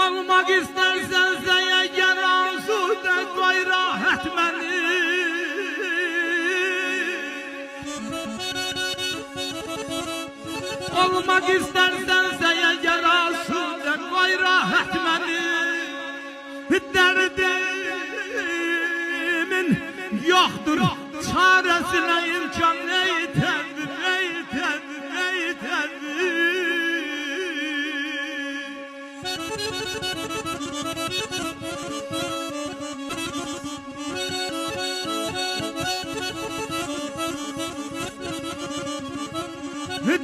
Olmak istersen eğer asude gayra etmeni. Olmak istersen eğer asude gayra etmeni. Derdimin yoktur çaresine imkan neytedir, neytedir, neytedir.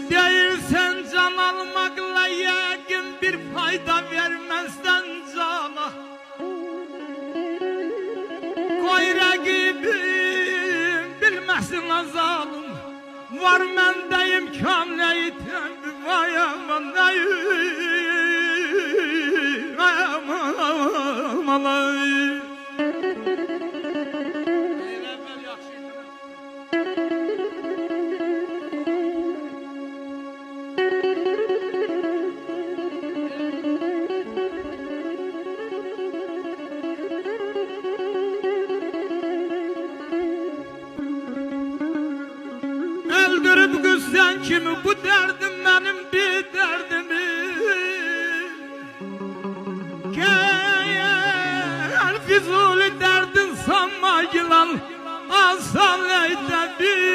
Değilsen can almakla yakin bir fayda vermezsen cana. Koy rakibim bilmesin azalım. Var mende imkan neyten vay aman vay aman alay. Öldürüp güzel kimi bu derdim benim bir derdimi. Gel Fizuli derdin sanma yılan asal eyledir.